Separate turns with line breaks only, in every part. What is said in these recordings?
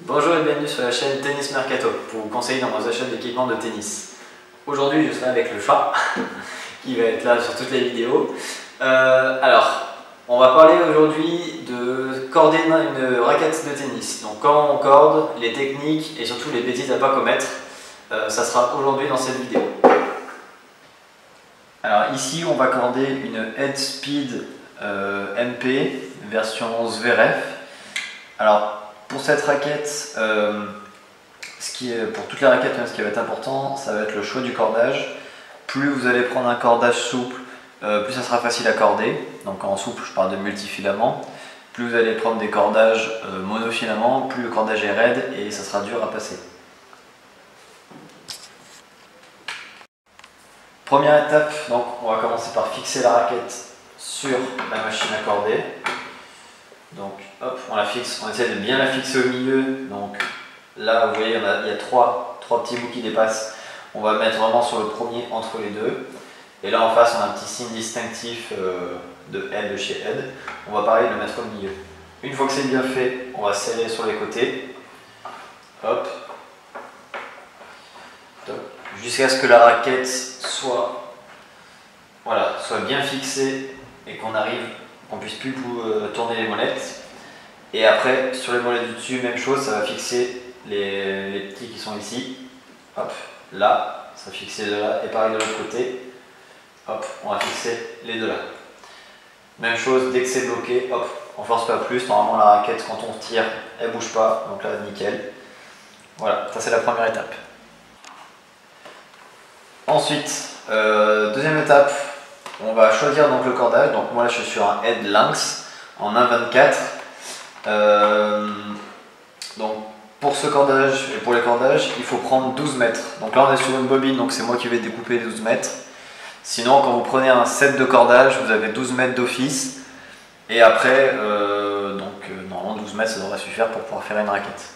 Bonjour et bienvenue sur la chaîne Tennis Mercato pour vous conseiller dans vos achats d'équipements de tennis. Aujourd'hui je serai avec le chat qui va être là sur toutes les vidéos. On va parler aujourd'hui de corder une raquette de tennis. Donc comment on corde, les techniques et surtout les bêtises à ne pas commettre. Ça sera aujourd'hui dans cette vidéo. Alors ici on va corder une Headspeed MP version Zverev. Alors pour cette raquette, pour toutes les raquettes, ce qui va être important, ça va être le choix du cordage. Plus vous allez prendre un cordage souple, plus ça sera facile à corder. Donc en souple, je parle de multifilaments. Plus vous allez prendre des cordages monofilaments, plus le cordage est raide et ça sera dur à passer. Première étape, donc on va commencer par fixer la raquette sur la machine à corder. Donc hop, on la fixe, on essaie de bien la fixer au milieu. Donc là vous voyez il y a trois petits bouts qui dépassent. On va mettre vraiment sur le premier entre les deux. Et là en face on a un petit signe distinctif de Head de chez Head. On va pareil le mettre au milieu. Une fois que c'est bien fait, on va serrer sur les côtés. Hop. Jusqu'à ce que la raquette soit bien fixée et qu'on puisse plus tourner les molettes. Et après sur les molettes du dessus, même chose, ça va fixer les petits qui sont ici. Hop, là, ça va fixer de là. Et pareil de l'autre côté. Hop, on va fixer les deux là. Même chose, dès que c'est bloqué, hop, on force pas plus. Normalement la raquette quand on tire, elle bouge pas. Donc là, nickel. Voilà, ça c'est la première étape. Ensuite, deuxième étape, on va choisir donc le cordage. Donc moi là je suis sur un Head Lynx en 1,24. Donc pour ce cordage et pour les cordages, il faut prendre 12 mètres. Donc là on est sur une bobine, donc c'est moi qui vais découper les 12 mètres. Sinon quand vous prenez un set de cordage, vous avez 12 mètres d'office. Et après, normalement 12 mètres ça devrait suffire pour pouvoir faire une raquette.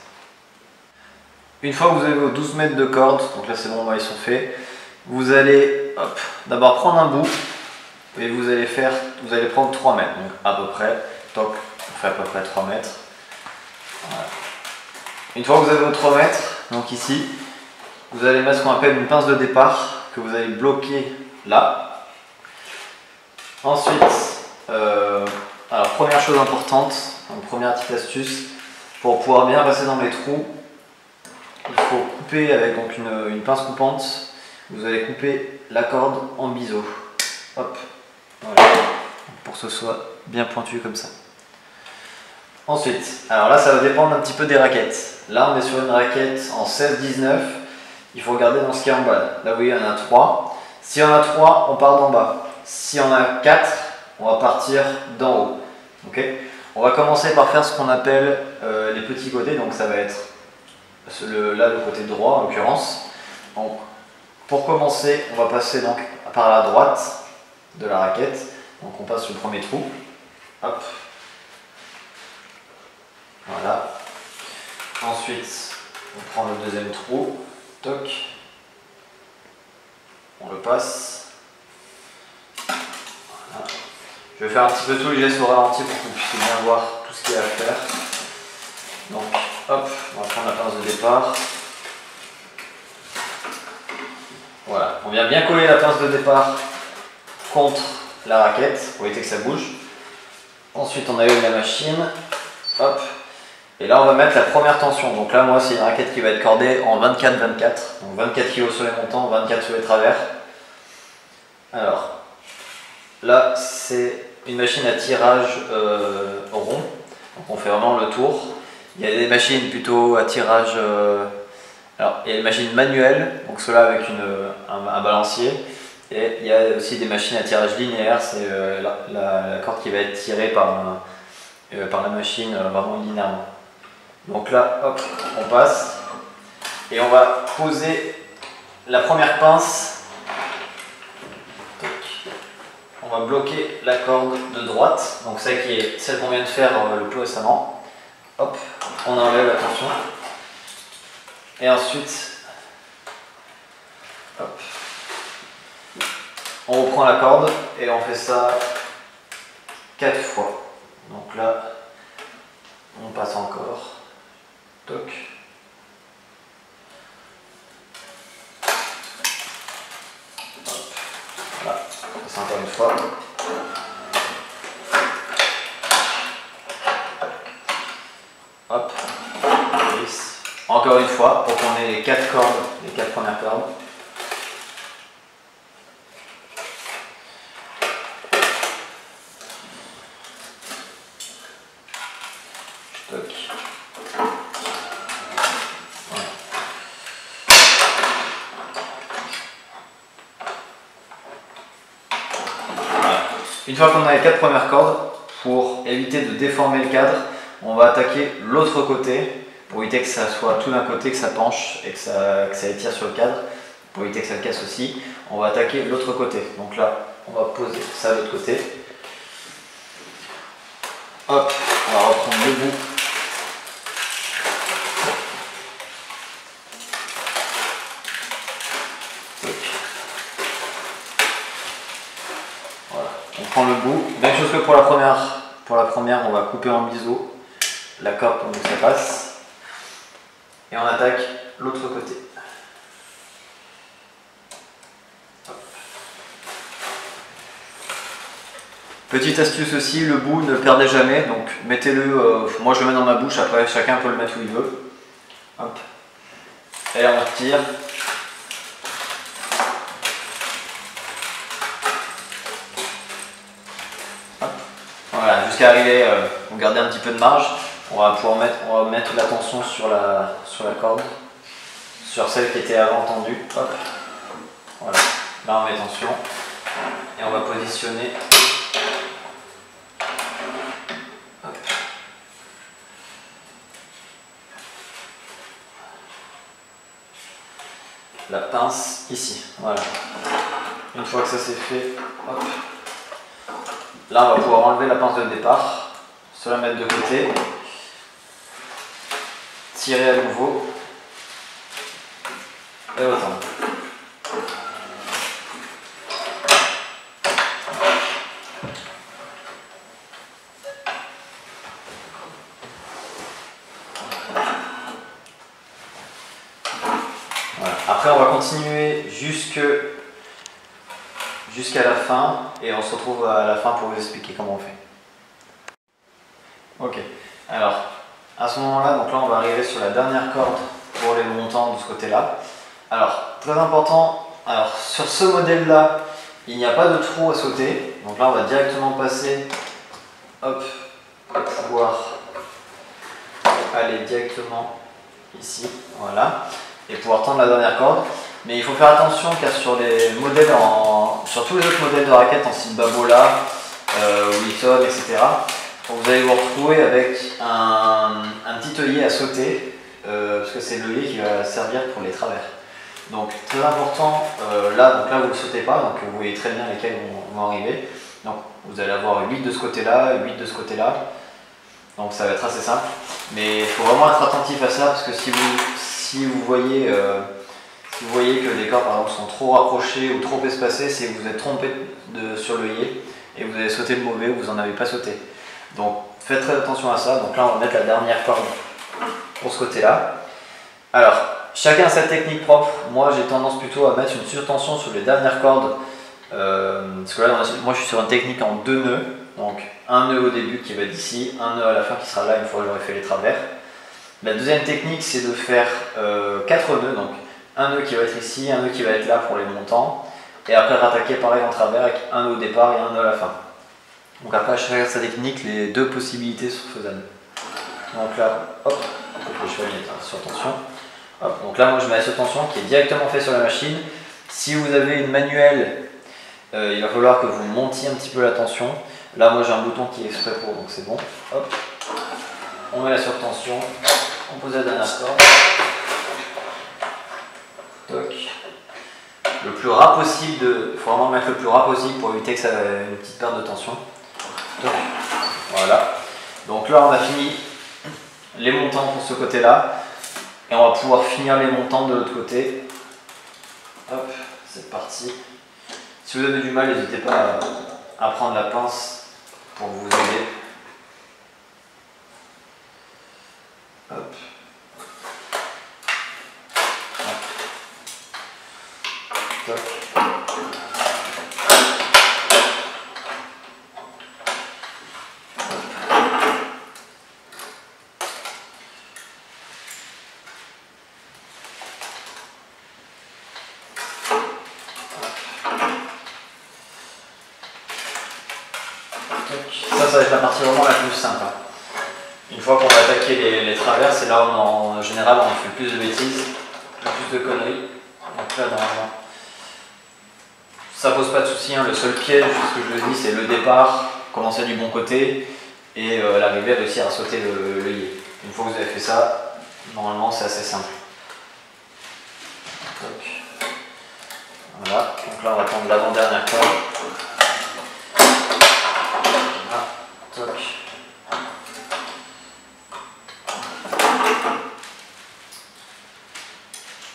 Une fois que vous avez vos 12 mètres de corde, donc là c'est bon, ils sont faits. Vous allez d'abord prendre un bout et vous allez prendre 3 mètres, donc à peu près, toc, on fait à peu près 3 mètres. Voilà. Une fois que vous avez vos 3 mètres, donc ici, vous allez mettre ce qu'on appelle une pince de départ que vous allez bloquer là. Ensuite, alors première chose importante, donc première petite astuce, pour pouvoir bien passer dans les trous, il faut couper avec donc une pince coupante. Vous allez couper la corde en biseau. Hop, voilà, pour que ce soit bien pointu comme ça. Ensuite, alors là ça va dépendre un petit peu des raquettes. Là on est sur une raquette en 16-19. Il faut regarder dans ce qu'il y a en bas. Là vous voyez il y en a 3. Si on a 3, on part d'en bas. Si on a 4, on va partir d'en haut. Okay, on va commencer par faire ce qu'on appelle les petits côtés. Donc ça va être là le côté droit en l'occurrence. Donc, pour commencer, on va passer donc par la droite de la raquette. Donc on passe le premier trou. Hop. Voilà. Ensuite, on prend le deuxième trou. Toc. On le passe. Voilà. Je vais faire un petit peu tous les gestes au ralenti pour que vous puissiez bien voir tout ce qu'il y a à faire. Donc, hop, on va prendre la pince de départ. Voilà, on vient bien coller la pince de départ contre la raquette pour éviter que ça bouge. Ensuite, on allume la machine. Hop. Et là, on va mettre la première tension. Donc là, moi, c'est une raquette qui va être cordée en 24-24. Donc 24 kg sur les montants, 24 sur les travers. Alors, là, c'est une machine à tirage rond. Donc on fait vraiment le tour. Il y a des machines plutôt à tirage... Alors, il y a une machine manuelle, donc cela avec un balancier, et il y a aussi des machines à tirage linéaire, c'est la corde qui va être tirée par la machine vraiment linéairement. Donc là, hop, on passe, et on va poser la première pince. On va bloquer la corde de droite, donc celle qu'on vient de faire le plus récemment. Hop, on enlève la tension. Et ensuite, hop, on reprend la corde et on fait ça 4 fois. Donc là, on passe encore. Toc. Voilà, c'est encore une fois. Hop, encore une fois pour qu'on ait les 4 cordes, les 4 premières cordes. Toc. Voilà. Une fois qu'on a les 4 premières cordes, pour éviter de déformer le cadre, on va attaquer l'autre côté pour éviter que ça soit tout d'un côté, que ça penche et que ça étire sur le cadre. Pour éviter que ça le casse aussi, on va attaquer l'autre côté. Donc là, on va poser ça de l'autre côté. Hop, on va reprendre le bout. Voilà, on prend le bout. Même chose que pour la première. Pour la première, on va couper en biseau la corde pour que ça passe. Et on attaque l'autre côté. Petite astuce aussi, le bout ne le perdez jamais, donc mettez-le, moi je le mets dans ma bouche, après chacun peut le mettre où il veut. Hop. Et là on retire. Hop. Voilà, jusqu'à arriver, vous gardez un petit peu de marge. On va pouvoir mettre la tension sur la corde, sur celle qui était avant tendue. Hop. Voilà, là on met tension et on va positionner. La pince ici, voilà. Une fois que ça c'est fait, hop. Là on va pouvoir enlever la pince de départ, se la mettre de côté, tirer à nouveau et autant. Voilà. Après on va continuer jusqu'à la fin et on se retrouve à la fin pour vous expliquer comment on fait. Ok, alors à ce moment-là, donc là on va arriver sur la dernière corde pour les montants de ce côté-là. Alors très important, alors sur ce modèle-là, il n'y a pas de trou à sauter, donc là on va directement passer, hop, pour pouvoir aller directement ici, voilà, et pouvoir tendre la dernière corde. Mais il faut faire attention car sur les modèles sur tous les autres modèles de raquettes en style Babolat, Wheaton, etc., vous allez vous retrouver avec un petit œillet à sauter, parce que c'est l'œillet qui va servir pour les travers. Donc très important, là vous ne le sautez pas, donc vous voyez très bien lesquels vont arriver. Donc vous allez avoir 8 de ce côté-là, 8 de ce côté-là. Donc ça va être assez simple. Mais il faut vraiment être attentif à ça, parce que si vous voyez que les cordes par exemple sont trop rapprochées ou trop espacées, c'est que vous êtes trompé sur l'œillet et vous avez sauté le mauvais ou vous n'en avez pas sauté. Donc faites très attention à ça. Donc là on va mettre la dernière corde pour ce côté-là. Alors chacun a sa technique propre. Moi j'ai tendance plutôt à mettre une surtension sur les dernières cordes. Parce que là moi je suis sur une technique en 2 nœuds. Donc un nœud au début qui va être ici, un nœud à la fin qui sera là une fois que j'aurai fait les travers. La deuxième technique c'est de faire 4 nœuds. Donc un nœud qui va être ici, un nœud qui va être là pour les montants. Et après rattaquer pareil en travers avec un nœud au départ et un nœud à la fin. Donc après, chacun sa technique, les deux possibilités sont faisables. Donc là, hop, je vais mettre sur tension. Hop, donc là, moi je mets la sur tension qui est directement fait sur la machine. Si vous avez une manuelle, il va falloir que vous montiez un petit peu la tension. Là, moi j'ai un bouton qui est exprès pour, donc c'est bon. Hop, on met la sur tension, on pose la dernière corde. Toc. Le plus ras possible, il faut vraiment mettre le plus ras possible pour éviter que ça ait une petite perte de tension. Voilà, donc là on a fini les montants pour ce côté là et on va pouvoir finir les montants de l'autre côté. Hop, c'est parti. Si vous avez du mal, n'hésitez pas à prendre la pince pour vous aider. Hop. Toc. Ça va être la partie vraiment la plus simple. Une fois qu'on va attaquer les travers, c'est là où en général on fait le plus de bêtises, le plus de conneries. Donc là, normalement, ça pose pas de soucis. Le seul piège, ce que je le dis, c'est le départ, commencer du bon côté et l'arrivée, réussir à sauter le yé. Une fois que vous avez fait ça, normalement c'est assez simple. Donc, voilà, donc là on va prendre l'avant-dernière corde. Toc.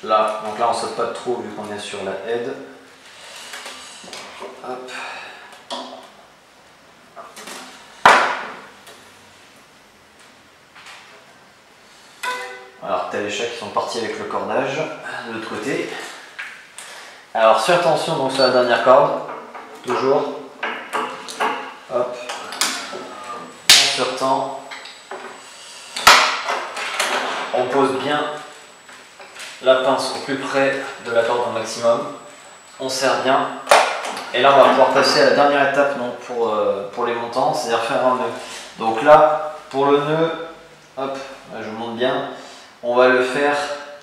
Là, donc là on saute pas trop vu qu'on est sur la head. Hop. Alors t'as les chats qui sont partis avec le cordage de l'autre côté. Alors sur tension, donc sur la dernière corde, toujours. Hop. On surtend. On pose bien la pince au plus près de la corde au maximum. On serre bien. Et là on va pouvoir passer à la dernière étape donc, pour les montants, c'est-à-dire faire un nœud. Donc là, pour le nœud, hop, là, je vous montre bien, on va le faire,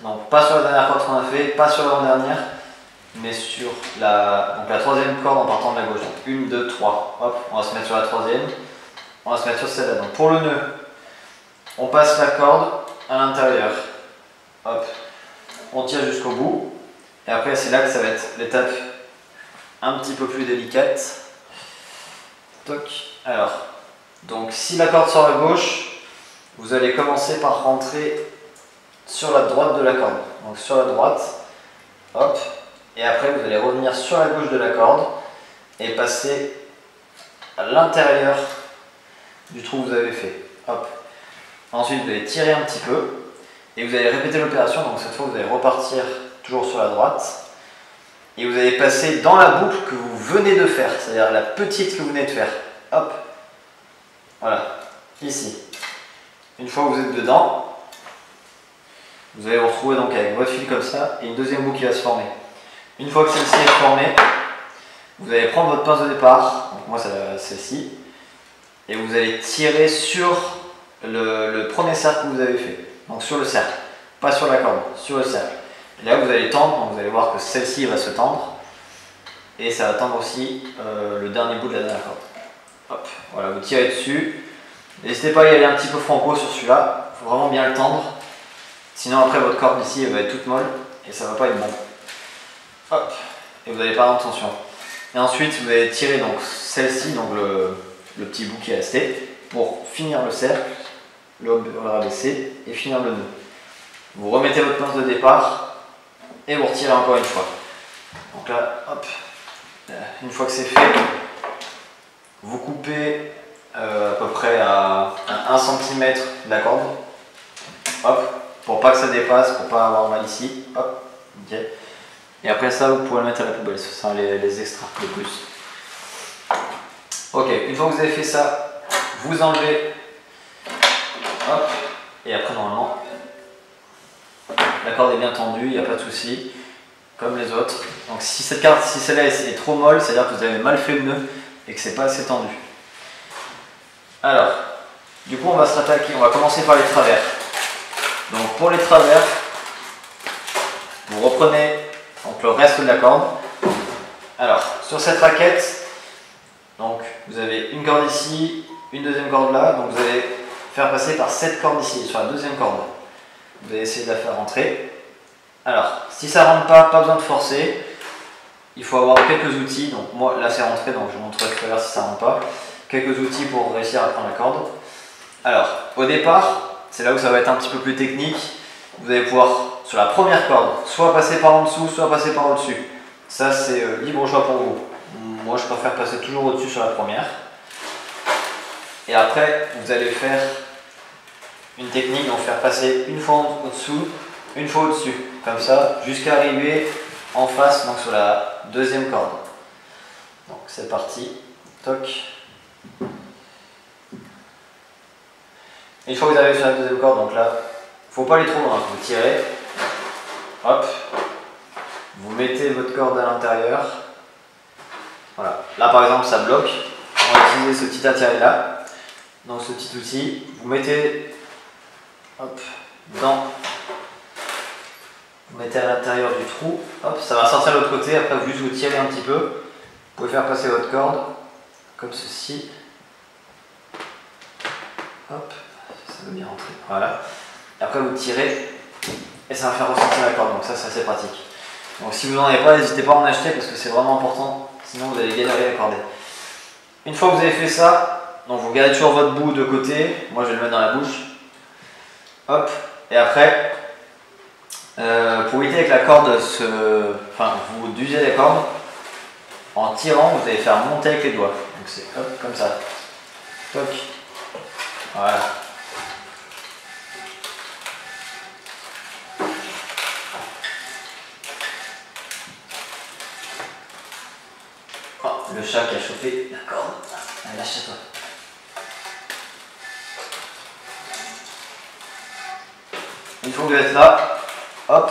donc pas sur la dernière corde qu'on a fait, pas sur l'avant-dernière, mais sur la troisième corde en partant de la gauche. Donc 1, 2, 3, hop, on va se mettre sur la troisième, on va se mettre sur celle-là. Donc pour le nœud, on passe la corde à l'intérieur, hop, on tire jusqu'au bout, et après c'est là que ça va être l'étape un petit peu plus délicate. Toc. Alors, donc si la corde sort à gauche, vous allez commencer par rentrer sur la droite de la corde. Donc sur la droite, hop, et après vous allez revenir sur la gauche de la corde et passer à l'intérieur du trou que vous avez fait. Hop. Ensuite vous allez tirer un petit peu et vous allez répéter l'opération. Donc cette fois vous allez repartir toujours sur la droite. Et vous allez passer dans la boucle que vous venez de faire, c'est-à-dire la petite que vous venez de faire. Hop, voilà, ici. Une fois que vous êtes dedans, vous allez vous retrouver donc avec votre fil comme ça et une deuxième boucle qui va se former. Une fois que celle-ci est formée, vous allez prendre votre pince de départ, donc moi c'est celle-ci, et vous allez tirer sur le premier cercle que vous avez fait. Donc sur le cercle, pas sur la corde, sur le cercle. Et là vous allez tendre, donc vous allez voir que celle-ci va se tendre et ça va tendre aussi le dernier bout de la dernière corde. Hop, voilà, vous tirez dessus. N'hésitez pas à y aller un petit peu franco sur celui-là, il faut vraiment bien le tendre. Sinon après votre corde ici elle va être toute molle et ça va pas être bon. Hop, et vous n'allez pas avoir tension. Et ensuite vous allez tirer donc celle-ci, donc le petit bout qui est resté, pour finir le cercle, le rabaisser et finir le nœud. Vous remettez votre pince de départ et vous retirez encore une fois. Donc là, hop, une fois que c'est fait, vous coupez à peu près à 1 cm de la corde, hop, pour pas que ça dépasse, pour pas avoir mal ici, hop, ok. Et après ça, vous pouvez le mettre à la poubelle, ce sont les extras de plus. Ok, une fois que vous avez fait ça, vous enlevez, hop, et après normalement, la corde est bien tendue, il n'y a pas de souci, comme les autres. Donc si celle-là est trop molle, c'est-à-dire que vous avez mal fait le nœud et que c'est pas assez tendu. Alors, du coup on va se rattaquer, on va commencer par les travers. Donc pour les travers, vous reprenez donc, le reste de la corde. Alors, sur cette raquette, donc, vous avez une corde ici, une deuxième corde là, donc vous allez faire passer par cette corde ici, sur la deuxième corde. Vous allez essayer de la faire rentrer. Alors, si ça ne rentre pas, pas besoin de forcer. Il faut avoir quelques outils. Donc moi, là c'est rentré, donc je vous montrerai tout à l'heure si ça ne rentre pas. Quelques outils pour réussir à prendre la corde. Alors, au départ, c'est là où ça va être un petit peu plus technique. Vous allez pouvoir, sur la première corde, soit passer par en dessous, soit passer par au-dessus. Ça, c'est libre choix pour vous. Moi, je préfère passer toujours au-dessus sur la première. Et après, vous allez faire une technique, donc faire passer une fois au-dessous, une fois au-dessus, comme ça, jusqu'à arriver en face, donc sur la deuxième corde. Donc c'est parti, toc. Une fois que vous arrivez sur la deuxième corde, donc là, faut pas aller trop loin, vous tirez, hop, vous mettez votre corde à l'intérieur. Voilà, là par exemple ça bloque, on va utiliser ce petit attirail là, donc ce petit outil, vous mettez, hop, vous mettez à l'intérieur du trou, hop, ça va sortir de l'autre côté, après vous juste vous tirez un petit peu, vous pouvez faire passer votre corde, comme ceci, hop, ça veut bien rentrer, voilà, et après vous tirez, et ça va faire ressortir la corde, donc ça c'est assez pratique. Donc si vous n'en avez pas, n'hésitez pas à en acheter parce que c'est vraiment important, sinon vous allez galérer à accorder. Une fois que vous avez fait ça, donc vous gardez toujours votre bout de côté, moi je vais le mettre dans la bouche, hop, et après, pour éviter que la corde vous d'user la corde, en tirant vous allez faire monter avec les doigts, donc c'est hop, comme ça, toc, voilà. Oh, le chat qui a chauffé la corde. Allez, lâche-toi. Une fois que vous êtes là, hop,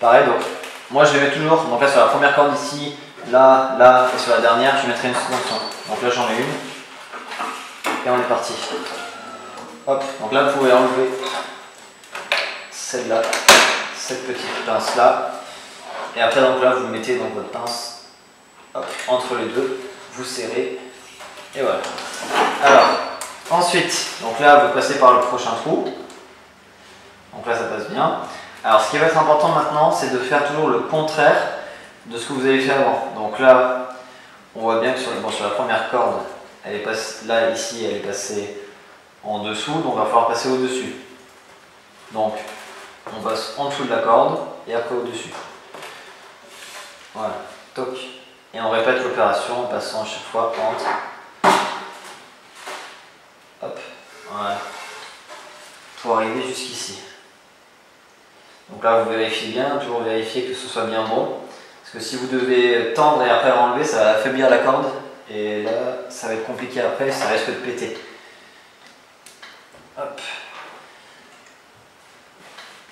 pareil, donc moi je les mets toujours, donc là sur la première corde ici, là, là, et sur la dernière, je mettrai une suspension. Donc là j'en ai une, et on est parti. Hop, donc là vous pouvez enlever celle-là, cette petite pince-là, et après donc là vous mettez donc votre pince. Hop, entre les deux, vous serrez et voilà. Alors, ensuite, donc là vous passez par le prochain trou. Donc là ça passe bien. Alors ce qui va être important maintenant, c'est de faire toujours le contraire de ce que vous avez fait avant. Donc là, on voit bien que sur la première corde, elle est passée, là ici elle est passée en dessous, donc il va falloir passer au-dessus. Donc on passe en dessous de la corde et après au-dessus. Voilà, toc. Et on répète l'opération en passant à chaque fois entre. Hop, voilà. Pour arriver jusqu'ici. Donc là vous vérifiez bien, toujours vérifier que ce soit bien bon. Parce que si vous devez tendre et après enlever, ça va affaiblir la corde. Et là, ça va être compliqué après, ça risque de péter. Hop.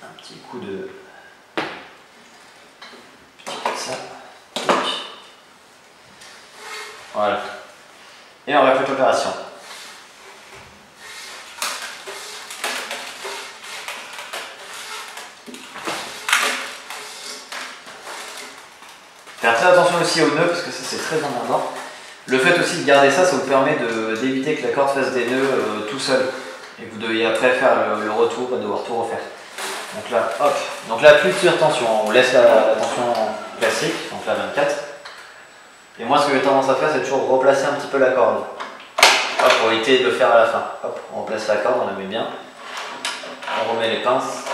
Un petit coup de ça. Voilà. Et on répète l'opération. Faire très attention aussi aux nœuds parce que ça c'est très emmerdant. Le fait aussi de garder ça, ça vous permet d'éviter que la corde fasse des nœuds tout seul. Et que vous deviez après faire le retour et devoir tout refaire. Donc là, hop. Donc là, plus de surtension. On laisse la tension classique, donc là 24. Et moi, ce que j'ai tendance à faire, c'est toujours replacer un petit peu la corde. Hop, pour éviter de le faire à la fin. Hop, on replace la corde, on la met bien. On remet les pinces.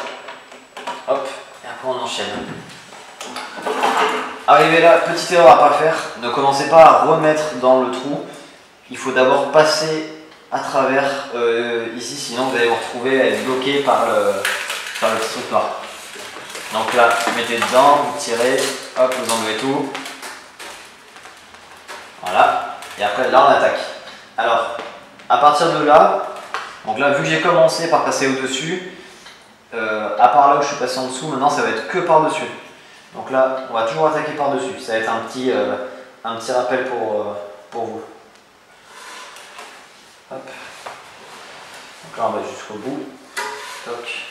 Hop, et après on enchaîne. Arrivé là, petite erreur à ne pas faire. Ne commencez pas à remettre dans le trou. Il faut d'abord passer à travers ici, sinon vous allez vous retrouver à être bloqué par le petit truc noir. Donc là, vous mettez dedans, vous tirez, hop, vous enlevez tout. Voilà, et après là on attaque. Alors, à partir de là, donc là vu que j'ai commencé par passer au-dessus, à part là où je suis passé en dessous, maintenant ça va être que par-dessus. Donc là, on va toujours attaquer par-dessus. Ça va être un petit rappel pour vous. Hop. Donc là on va jusqu'au bout. Toc.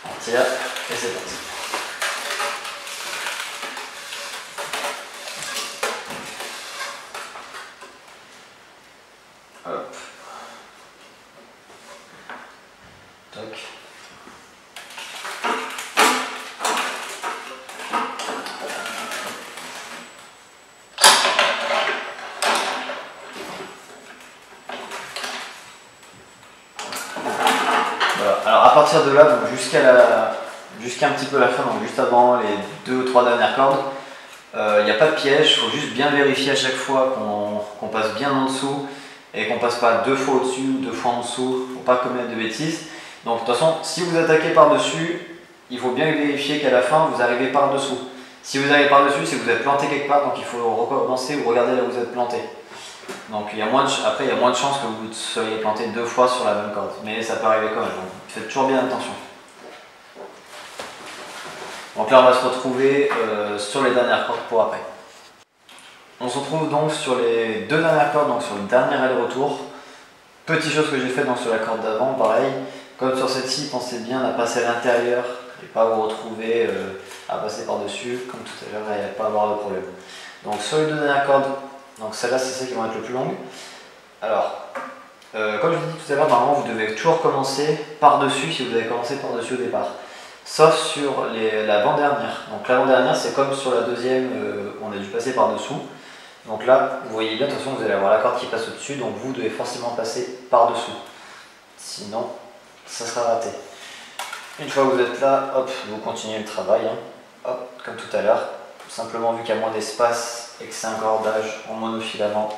On tire et c'est parti. Hop. Toc. Voilà. Alors à partir de là, jusqu'à un petit peu la fin, donc juste avant les 2 ou 3 dernières cordes, il n'y a pas de piège, il faut juste bien vérifier à chaque fois qu'on passe bien en dessous et qu'on passe pas 2 fois au-dessus ou 2 fois en dessous pour pas commettre de bêtises. Donc de toute façon, si vous attaquez par-dessus, il faut bien vérifier qu'à la fin, vous arrivez par-dessous. Si vous arrivez par-dessus, c'est que vous êtes planté quelque part, donc il faut recommencer ou regarder là où vous êtes planté. Donc après, il y a moins de chances que vous soyez planté 2 fois sur la même corde, mais ça peut arriver quand même, donc faites toujours bien attention. Donc là, on va se retrouver sur les dernières cordes pour après. On se retrouve donc sur les 2 dernières cordes, donc sur le dernier aller-retour. Petite chose que j'ai fait donc sur la corde d'avant, pareil, comme sur celle-ci, pensez bien à passer à l'intérieur et pas vous retrouver à passer par-dessus, comme tout à l'heure, et pas avoir de problème. Donc sur les 2 dernières cordes, donc celles-là c'est celles qui vont être le plus longues. Alors, comme je vous ai dit tout à l'heure, normalement vous devez toujours commencer par-dessus si vous avez commencé par-dessus au départ. Sauf sur l'avant-dernière. Donc l'avant-dernière c'est comme sur la deuxième, on a dû passer par-dessous. Donc là, vous voyez bien, de toute façon vous allez avoir la corde qui passe au-dessus, donc vous devez forcément passer par-dessous. Sinon, ça sera raté. Une fois que vous êtes là, hop, vous continuez le travail, hein. Hop, comme tout à l'heure. Simplement vu qu'il y a moins d'espace et que c'est un cordage en monofilament,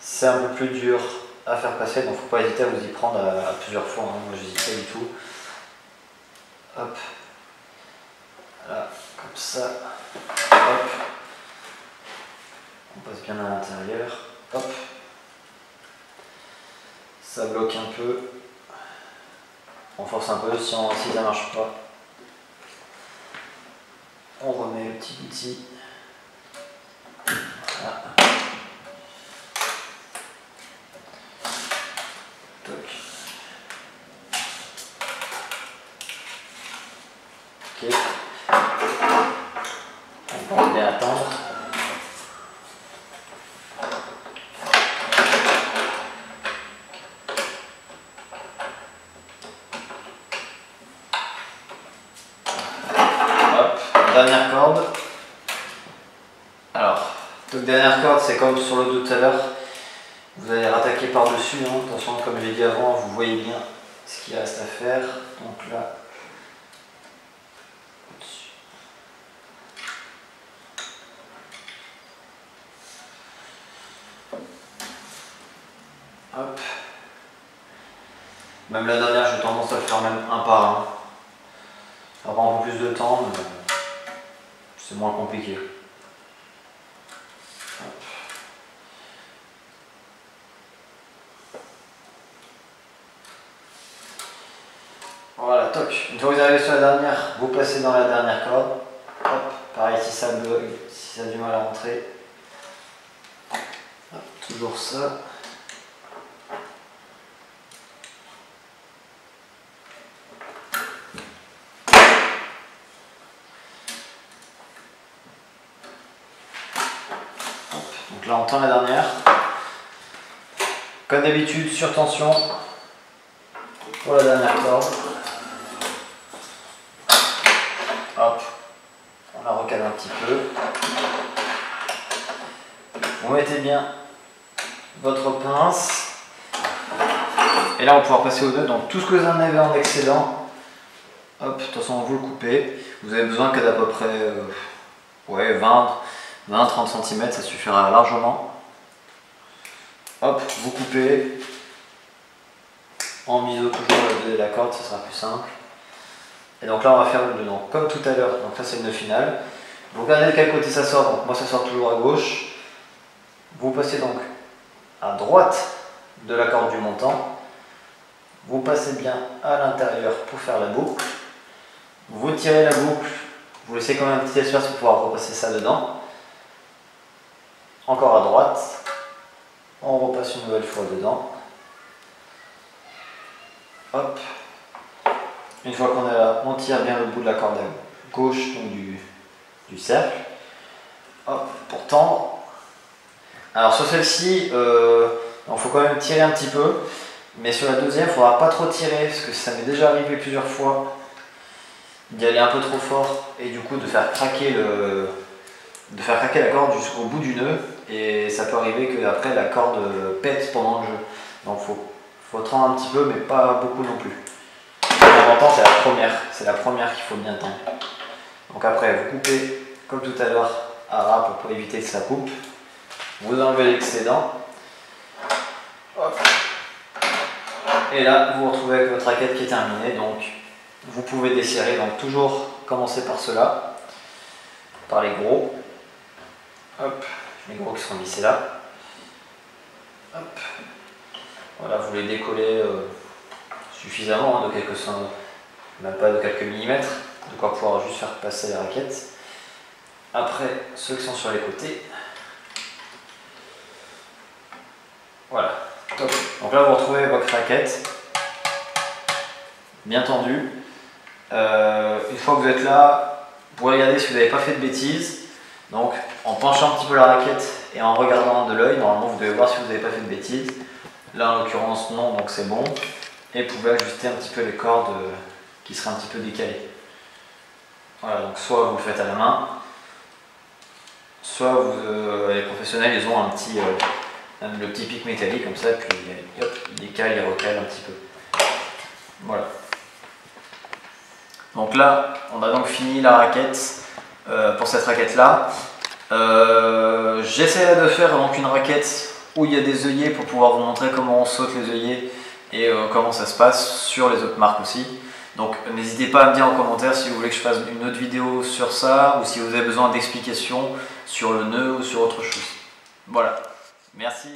c'est un peu plus dur à faire passer, donc il ne faut pas hésiter à vous y prendre à plusieurs fois, hein. Moi j'hésite pas du tout. Hop, voilà, comme ça, hop, on passe bien à l'intérieur, hop, ça bloque un peu, on force un peu, si ça ne marche pas, on remet le petit outil, voilà. Ok, on va bien attendre. Hop, dernière corde. Alors, donc dernière corde, c'est comme sur le dos tout à l'heure. Vous allez rattaquer par-dessus, hein. Attention, comme je l'ai dit avant, vous voyez bien ce qu'il reste à faire. Donc là, au-dessus. Hop. Même la dernière, j'ai tendance à le faire même un par un. Ça prend un peu plus de temps, mais c'est moins compliqué. Hop. Voilà, toc. Une fois que vous arrivez sur la dernière, vous passez dans la dernière corde. Hop, pareil si ça bug, si ça a du mal à rentrer. Hop, toujours ça. Donc là on tend la dernière. Comme d'habitude, sur tension pour la dernière corde. Hop, on la recadre un petit peu. Vous mettez bien votre pince. Et là on va pouvoir passer au nœud. Donc tout ce que vous en avez en excédent, hop, de toute façon vous le coupez. Vous avez besoin qu'à peu près ouais, 20-30 cm, ça suffira largement. Hop, vous coupez en biseau toujours la corde, ça sera plus simple. Et donc là on va faire le nœud, donc comme tout à l'heure, donc là c'est le nœud final. Vous regardez de quel côté ça sort, donc moi ça sort toujours à gauche. Vous passez donc à droite de la corde du montant. Vous passez bien à l'intérieur pour faire la boucle. Vous tirez la boucle, vous laissez quand même un petit espace pour pouvoir repasser ça dedans. Encore à droite. On repasse une nouvelle fois dedans. Hop. Une fois qu'on est là, on tire bien le bout de la corde à gauche donc du cercle. Hop, pour tendre. Alors sur celle-ci, il faut quand même tirer un petit peu. Mais sur la deuxième, il ne faudra pas trop tirer, parce que ça m'est déjà arrivé plusieurs fois d'y aller un peu trop fort et du coup de faire craquer la corde jusqu'au bout du nœud. Et ça peut arriver que après la corde pète pendant le jeu. Donc faut tendre un petit peu, mais pas beaucoup non plus. L'important c'est la première qu'il faut bien tendre. Donc après vous coupez comme tout à l'heure à ras pour éviter que ça coupe. Vous enlevez l'excédent. Et là, vous vous retrouvez avec votre raquette qui est terminée. Donc, vous pouvez desserrer. Donc, toujours commencer par ceux-là, par les gros. Hop, les gros qui seront vissés là. Hop. Voilà, vous les décollez suffisamment, hein, de quelques même pas de quelques millimètres, de quoi pouvoir juste faire passer la raquette. Après, ceux qui sont sur les côtés. Voilà, top. Donc là, vous retrouvez votre raquette bien tendue. Une fois que vous êtes là, vous pouvez regarder si vous n'avez pas fait de bêtises. Donc, en penchant un petit peu la raquette et en regardant de l'œil, normalement, vous devez voir si vous n'avez pas fait de bêtises. Là, en l'occurrence, non, donc c'est bon. Et vous pouvez ajuster un petit peu les cordes qui seraient un petit peu décalées. Voilà, donc soit vous le faites à la main, soit les professionnels, ils ont le petit pic métallique comme ça, puis hop, ils décalent, ils recalent un petit peu. Voilà. Donc là, on a donc fini la raquette pour cette raquette-là. J'essaierai de faire donc une raquette où il y a des œillets pour pouvoir vous montrer comment on saute les œillets et comment ça se passe sur les autres marques aussi. Donc n'hésitez pas à me dire en commentaire si vous voulez que je fasse une autre vidéo sur ça ou si vous avez besoin d'explications sur le nœud ou sur autre chose. Voilà, merci.